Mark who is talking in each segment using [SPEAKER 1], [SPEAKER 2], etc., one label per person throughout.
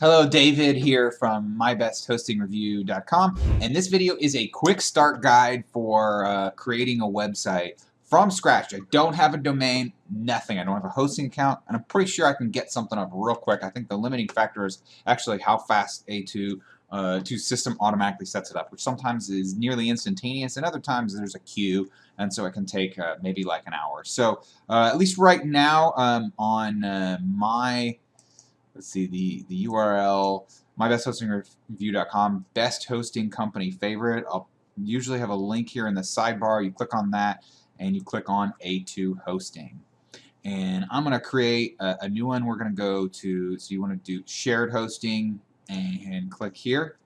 [SPEAKER 1] Hello, David here from mybesthostingreview.com, and this video is a quick start guide for creating a website from scratch. I don't have a domain, nothing. I don't have a hosting account, and I'm pretty sure I can get something up real quick. I think the limiting factor is actually how fast A2 system automatically sets it up, which sometimes is nearly instantaneous, and other times there's a queue, and so it can take maybe like an hour. So at least right now on my let's see, the URL, mybesthostingreview.com, best hosting company favorite. I'll usually have a link here in the sidebar. You click on that and you click on A2 hosting. And I'm going to create a new one. We're going to go to, so you want to do shared hosting and click here.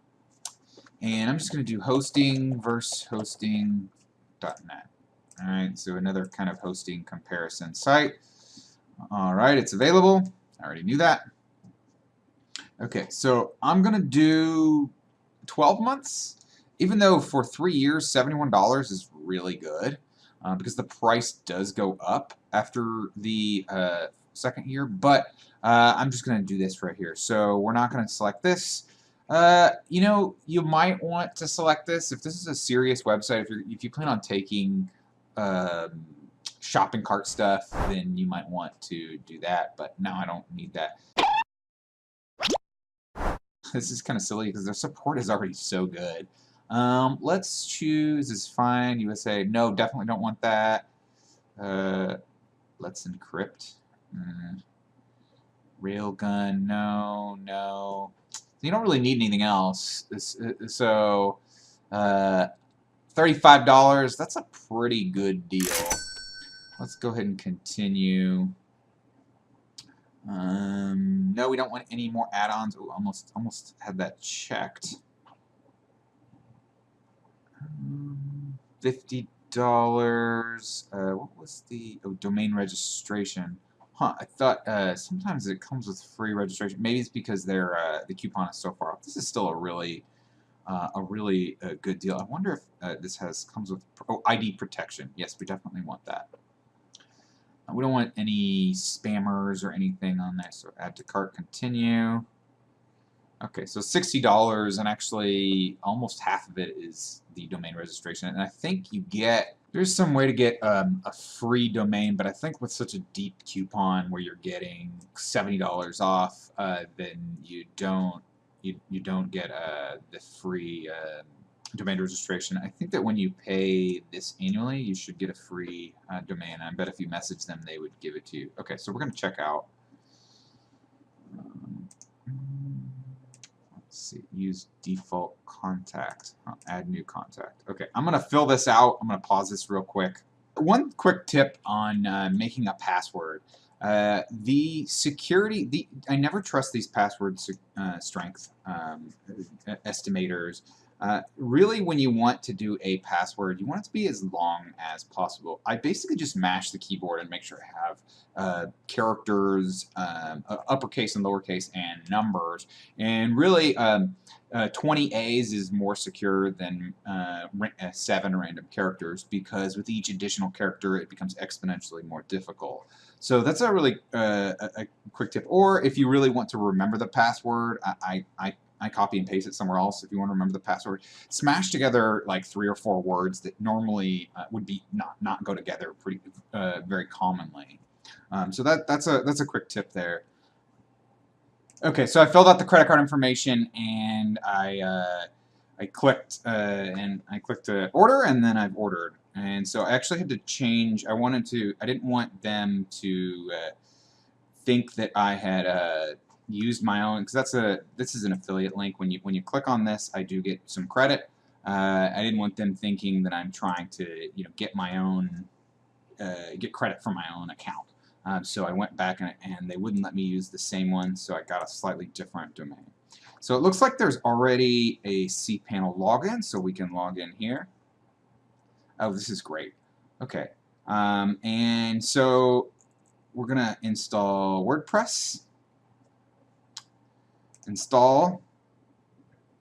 [SPEAKER 1] And I'm just going to do hosting versus hosting.net. All right, so another kind of hosting comparison site. All right, it's available. I already knew that. Okay, so I'm going to do 12 months, even though for 3 years, $71 is really good because the price does go up after the second year, but I'm just going to do this right here. So we're not going to select this. You know, you might want to select this if this is a serious website. If you plan on taking shopping cart stuff, then you might want to do that, but now I don't need that. This is kind of silly because their support is already so good. Let's choose is fine. USA, no, definitely don't want that. Let's encrypt. Railgun, no, no. You don't really need anything else. So, $35. That's a pretty good deal. Let's go ahead and continue. No, we don't want any more add-ons. Oh, almost had that checked. $50. What was the domain registration? Huh? I thought sometimes it comes with free registration. Maybe it's because the coupon is so far off. This is still a really good deal. I wonder if this comes with ID protection. Yes, we definitely want that. We don't want any spammers or anything on there, so add to cart, continue. Okay, so $60, and actually almost half of it is the domain registration. And I think there's some way to get a free domain, but I think with such a deep coupon where you're getting $70 off, then you don't get the free domain registration. I think that when you pay this annually, you should get a free domain. I bet if you message them, they would give it to you. Okay, so we're going to check out. Let's see, use default contact. Add new contact. Okay, I'm going to fill this out. I'm going to pause this real quick. One quick tip on making a password. The security, I never trust these password strength estimators. Really, when you want to do a password, you want it to be as long as possible. I basically just mash the keyboard and make sure I have characters, uppercase and lowercase, and numbers. And really, 20 A's is more secure than 7 random characters, because with each additional character, it becomes exponentially more difficult. So that's a really a quick tip. Or if you really want to remember the password, I copy and paste it somewhere else. If you want to remember the password, smash together like 3 or 4 words that normally would be not go together pretty very commonly. So that's a quick tip there. Okay, so I filled out the credit card information, and I clicked order, and then I've ordered. And so I actually had to change. I didn't want them to think that I had used my own, because this is an affiliate link. When you click on this, I do get some credit. I didn't want them thinking that I'm trying to get my own get credit from my own account. So I went back and they wouldn't let me use the same one, so I got a slightly different domain. So it looks like there's already a cPanel login, so we can log in here. Oh, this is great. Okay, and so we're gonna install WordPress. Install.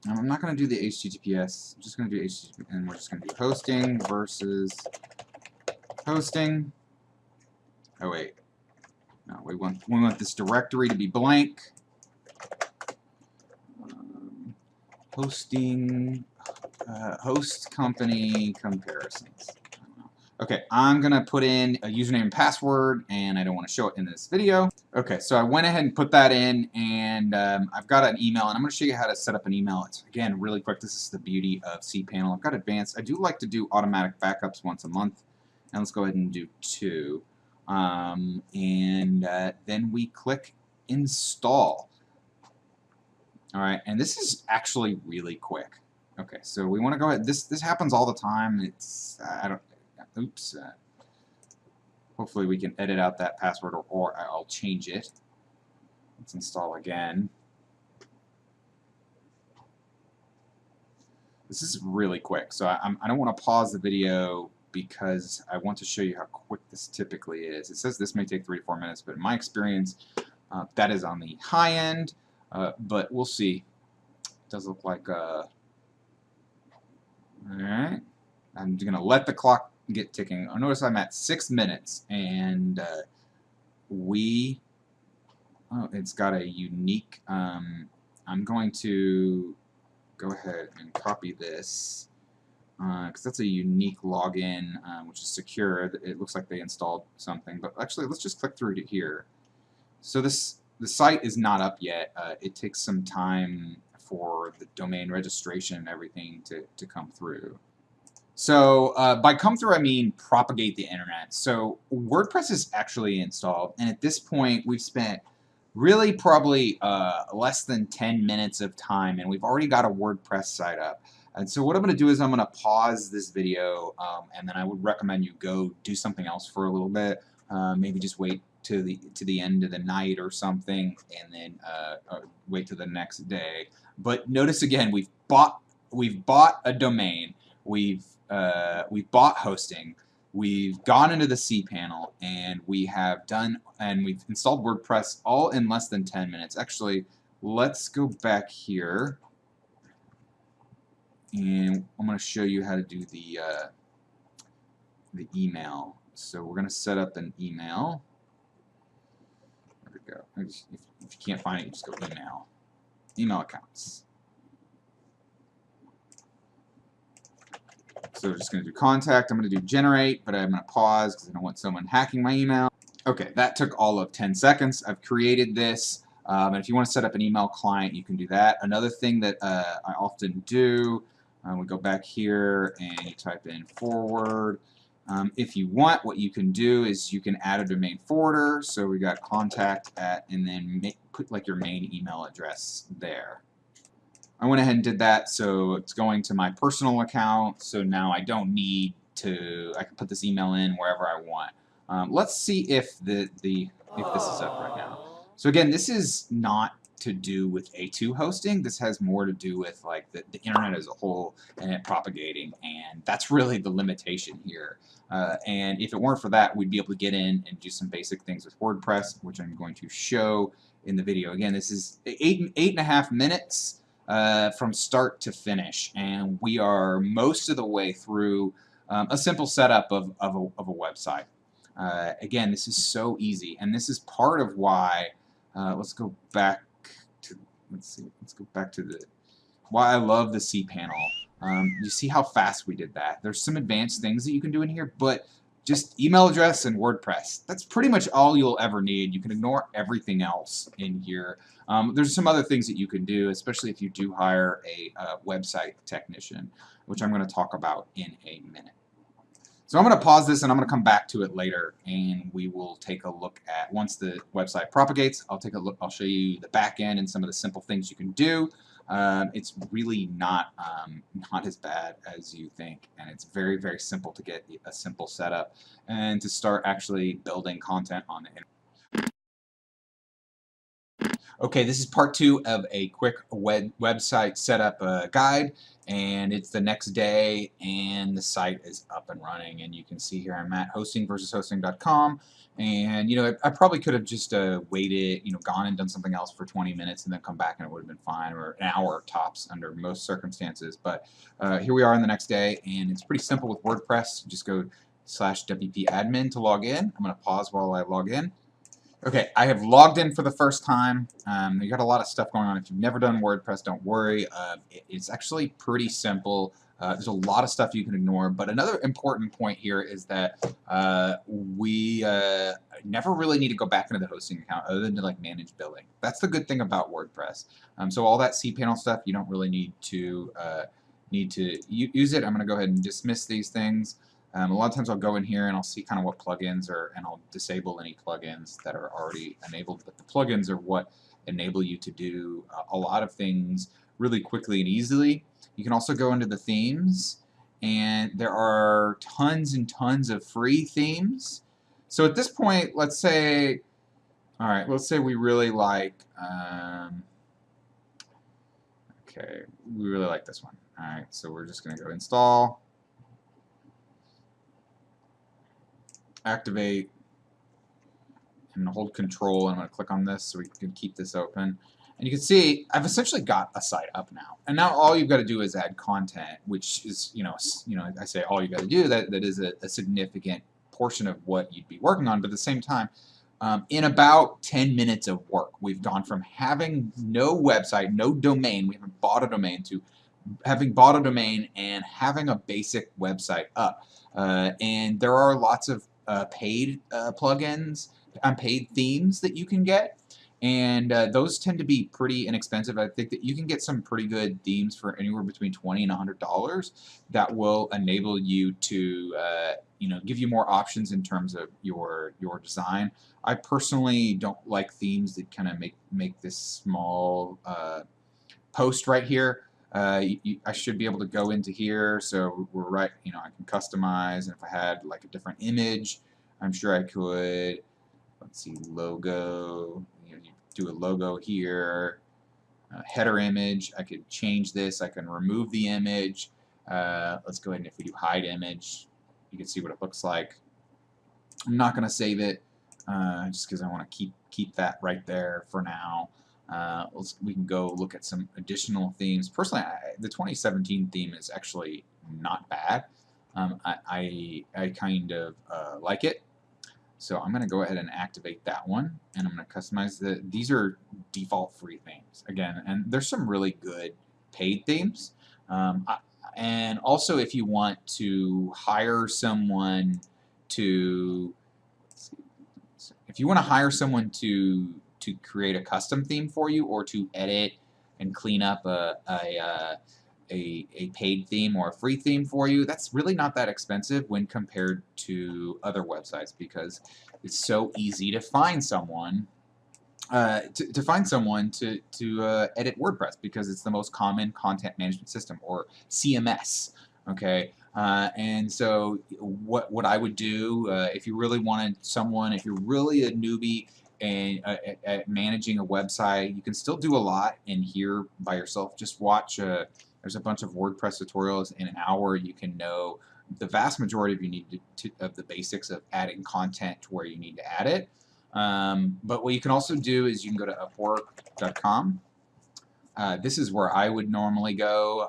[SPEAKER 1] I'm not going to do the HTTPS. I'm just going to do HTTP, and we're just going to do hosting versus hosting. Oh wait, no, we want this directory to be blank. hosting, host company comparisons. Okay, I'm gonna put in a username and password, and I don't want to show it in this video. Okay, so I went ahead and put that in, and I've got an email, and I'm gonna show you how to set up an email. It's, again, really quick. This is the beauty of cPanel. I've got advanced. I do like to do automatic backups once a month, and let's go ahead and do 2. Then we click install. All right, and this is actually really quick. Okay, so we want to go ahead. This happens all the time. It's I don't. Oops. Hopefully we can edit out that password, or I'll change it. Let's install again. This is really quick, so I don't want to pause the video because I want to show you how quick this typically is. It says this may take 3 to 4 minutes, but in my experience, that is on the high end, but we'll see. It does look like... Alright. I'm going to let the clock get ticking. Oh, notice I'm at 6 minutes, and it's got a unique... I'm going to go ahead and copy this because that's a unique login, which is secure. It looks like they installed something, but actually let's just click through to here. So the site is not up yet. It takes some time for the domain registration and everything to come through. So by come through, I mean propagate the internet. So WordPress is actually installed, and at this point we've spent really probably less than 10 minutes of time, and we've already got a WordPress site up. And so what I'm going to do is I'm going to pause this video, and then I would recommend you go do something else for a little bit. Maybe just wait to the end of the night or something, and then wait till the next day. But notice again, we've bought a domain, we've bought hosting, we've gone into the cPanel, and we've installed WordPress all in less than 10 minutes. Actually, let's go back here, and I'm going to show you how to do the email. So we're going to set up an email. There we go. If you can't find it, you just go email accounts. So we're just going to do contact. I'm going to do generate, but I'm going to pause because I don't want someone hacking my email. Okay, that took all of 10 seconds. I've created this. And if you want to set up an email client, you can do that. Another thing that I often do, we go back here and you type in forward. If you want, what you can do is you can add a domain forwarder. So we got contact at, and then put like your main email address there. I went ahead and did that, so it's going to my personal account, so now I don't need to, I can put this email in wherever I want. Let's see if if this is up right now. So again, this is not to do with A2 hosting. This has more to do with like the internet as a whole and it propagating, and that's really the limitation here. And if it weren't for that, we'd be able to get in and do some basic things with WordPress, which I'm going to show in the video. Again, this is 8.5 minutes. From start to finish, and we are most of the way through a simple setup of a website. Again, this is so easy, and this is part of why. Let's go back to why I love the cPanel. You see how fast we did that. There's some advanced things that you can do in here, but just email address and WordPress. That's pretty much all you'll ever need. You can ignore everything else in here. There's some other things that you can do, especially if you do hire a website technician, which I'm going to talk about in a minute. So I'm going to pause this and I'm going to come back to it later, and we will take a look at, once the website propagates, I'll take a look, I'll show you the back end and some of the simple things you can do. It's really not as bad as you think, and it's very, very simple to get a simple setup and to start actually building content on the internet. Okay, this is part 2 of a quick website setup guide, and it's the next day and the site is up and running, and you can see here I'm at hostingversushosting.com, and you know, I probably could have just waited, you know, gone and done something else for 20 minutes and then come back and it would have been fine, or an hour tops under most circumstances. But here we are on the next day, and it's pretty simple with WordPress. Just go /wp admin to log in. I'm going to pause while I log in. Okay, I have logged in for the first time. You got a lot of stuff going on. If you've never done WordPress, don't worry. It's actually pretty simple. There's a lot of stuff you can ignore, but another important point here is that we never really need to go back into the hosting account other than to like manage billing. That's the good thing about WordPress. So all that cPanel stuff, you don't really need to use it. I'm going to go ahead and dismiss these things. A lot of times I'll go in here and I'll see kind of what plugins are, and I'll disable any plugins that are already enabled. But the plugins are what enable you to do a lot of things really quickly and easily. You can also go into the themes, and there are tons and tons of free themes. So at this point, let's say, all right, let's say we really like, okay, we really like this one. All right, so we're just going to go install. Activate, and hold control, and I'm going to click on this so we can keep this open. And you can see I've essentially got a site up now. And now all you've got to do is add content, which is, I say all you got to do, that is a significant portion of what you'd be working on. But at the same time, in about 10 minutes of work, we've gone from having no website, no domain, we haven't bought a domain, to having bought a domain and having a basic website up. And there are lots of paid plugins and paid themes that you can get, and those tend to be pretty inexpensive. I think that you can get some pretty good themes for anywhere between $20 and $100 that will enable you to give you more options in terms of your design. I personally don't like themes that kind of make this small post right here. I should be able to go into here, so we're right, I can customize, and if I had like a different image, I'm sure I could, let's see, logo, you do a logo here, header image, I could change this, I can remove the image, let's go ahead and if we do hide image, you can see what it looks like. I'm not going to save it, just because I want to keep that right there for now. We can go look at some additional themes. Personally, the 2017 theme is actually not bad. I kind of like it. So I'm going to go ahead and activate that one, and I'm going to customize these are default free themes again, and there's some really good paid themes. And also, if you want to hire someone to create a custom theme for you, or to edit and clean up a paid theme or a free theme for you, that's really not that expensive when compared to other websites, because it's so easy to find someone to edit WordPress, because it's the most common content management system, or CMS. Okay, and so what I would do if you really wanted someone, if you're really a newbie and at managing a website, you can still do a lot in here by yourself. Just watch. There's a bunch of WordPress tutorials. In an hour, you can know the vast majority of of the basics of adding content to where you need to add it. But what you can also do is you can go to Upwork.com. This is where I would normally go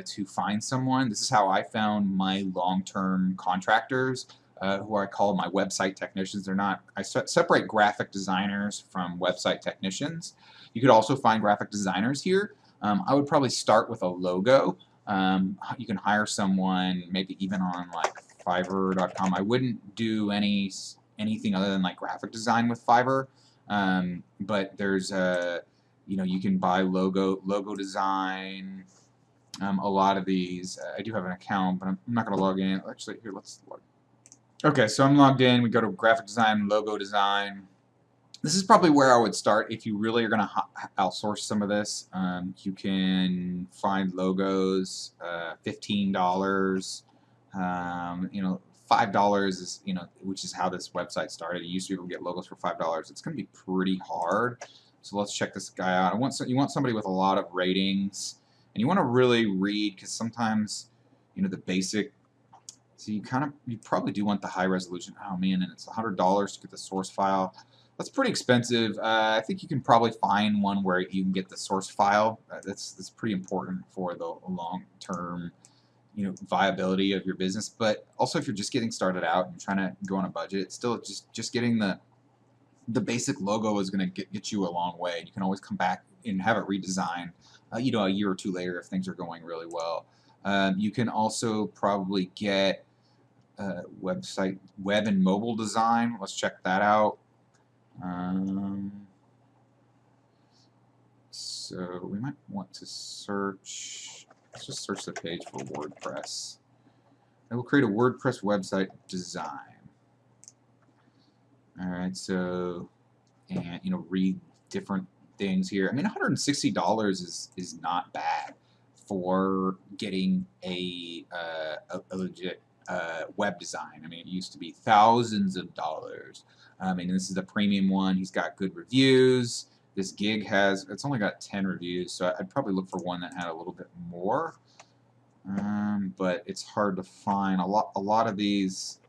[SPEAKER 1] to find someone. This is how I found my long-term contractors, who I call my website technicians. They're not. I separate graphic designers from website technicians. You could also find graphic designers here. I would probably start with a logo. You can hire someone, maybe even on like Fiverr.com. I wouldn't do anything other than like graphic design with Fiverr. But there's you can buy logo design. A lot of these, I do have an account, but I'm not going to log in. Actually, here, let's log. Okay, so I'm logged in. We go to graphic design, logo design. This is probably where I would start if you really are going to outsource some of this. You can find logos, $15. $5 is, which is how this website started. You used to be able to get logos for $5. It's going to be pretty hard. So let's check this guy out. You want somebody with a lot of ratings, and you want to really read, because sometimes, the basic. So you probably do want the high resolution. Oh man, and it's $100 to get the source file. That's pretty expensive. I think you can probably find one where you can get the source file. That's pretty important for the long-term, viability of your business. But also, if you're just getting started out and trying to go on a budget, it's still just getting the the basic logo is going to get you a long way. You can always come back and have it redesigned, you know, a year or two later if things are going really well. You can also probably get website web and mobile design. Let's check that out. So we might want to search. Let's just search the page for WordPress. I will create a WordPress website design. All right, so, and you know, read different things here. I mean, $160 is not bad for getting a legit web design. I mean, it used to be thousands of dollars. I mean, this is the premium one. He's got good reviews. This gig has, it's only got 10 reviews, so I'd probably look for one that had a little bit more. But it's hard to find. A lot of these,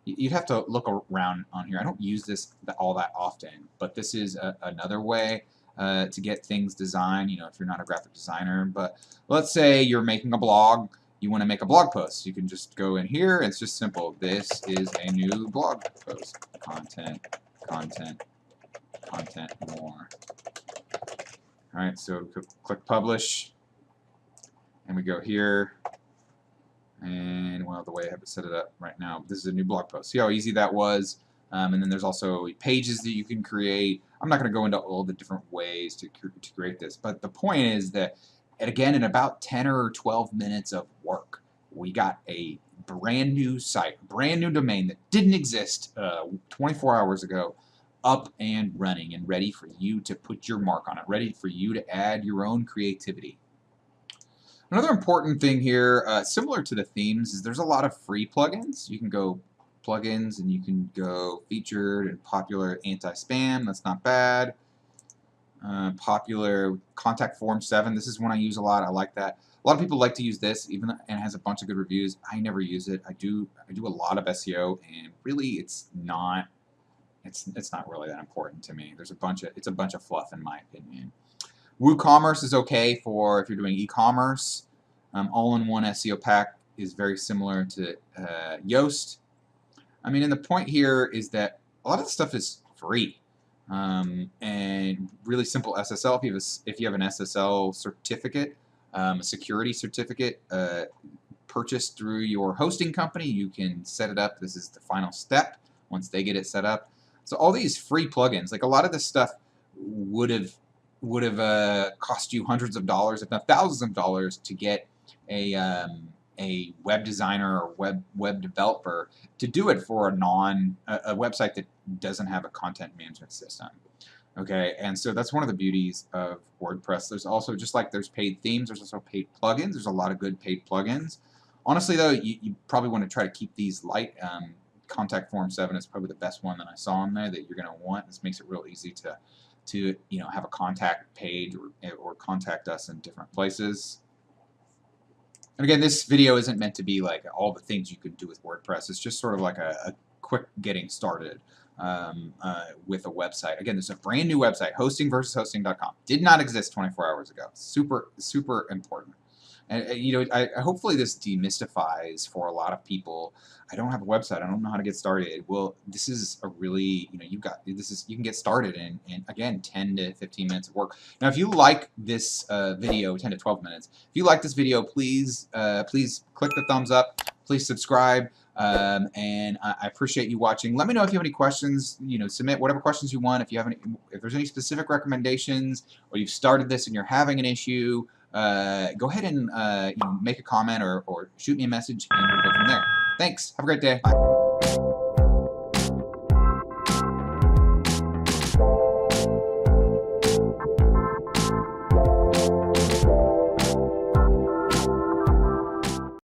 [SPEAKER 1] you'd have to look around on here. I don't use this all that often, but this is another way to get things designed, you know, if you're not a graphic designer. But let's say you're making a blog, you want to make a blog post. You can just go in here, it's just simple. This is a new blog post. Content, content, content, more. Alright, so click publish, and we go here. And well, the way I have it set it up right now, this is a new blog post. See how easy that was? And then there's also pages that you can create. I'm not going to go into all the different ways to create this, but the point is that, and again, in about 10 or 12 minutes of work, we got a brand new site, brand new domain that didn't exist 24 hours ago, up and running and ready for you to put your mark on it, ready for you to add your own creativity. Another important thing here, similar to the themes, is there's a lot of free plugins. You can go plugins and you can go featured and popular anti-spam. That's not bad. Popular contact form 7. This is one I use a lot. I like that. A lot of people like to use this, even and it has a bunch of good reviews. I never use it. I do a lot of SEO, and really, it's not really that important to me. It's a bunch of fluff in my opinion. WooCommerce is okay for if you're doing e-commerce. All-in-one SEO pack is very similar to Yoast. I mean, and the point here is that a lot of the stuff is free, and really simple SSL. If you have an SSL certificate, a security certificate purchased through your hosting company, you can set it up. This is the final step once they get it set up. So all these free plugins, like a lot of this stuff would have cost you hundreds of dollars, if not thousands of dollars, to get a web designer or web developer to do it for a website that doesn't have a content management system. Okay, and so that's one of the beauties of WordPress. There's also, just like there's paid themes, there's also paid plugins. There's a lot of good paid plugins. Honestly, though, you probably want to try to keep these light. Contact Form 7 is probably the best one that I saw on there that you're going to want. This makes it real easy to you know, have a contact page or contact us in different places. And again, this video isn't meant to be like all the things you could do with WordPress. It's just sort of like a quick getting started with a website. Again, this is a brand new website, hostingversushosting.com. Did not exist 24 hours ago. Super, super important. And you know, hopefully this demystifies for a lot of people. I don't have a website. I don't know how to get started. Well, this is a really, you know, you can get started in again 10 to 15 minutes of work. Now, if you like this video, 10 to 12 minutes. If you like this video, please please click the thumbs up. Please subscribe. And I appreciate you watching. Let me know if you have any questions. You know, submit whatever questions you want. If there's any specific recommendations, or you've started this and you're having an issue, go ahead and you know, make a comment or shoot me a message, and we'll go from there. Thanks. Have a great day. Bye.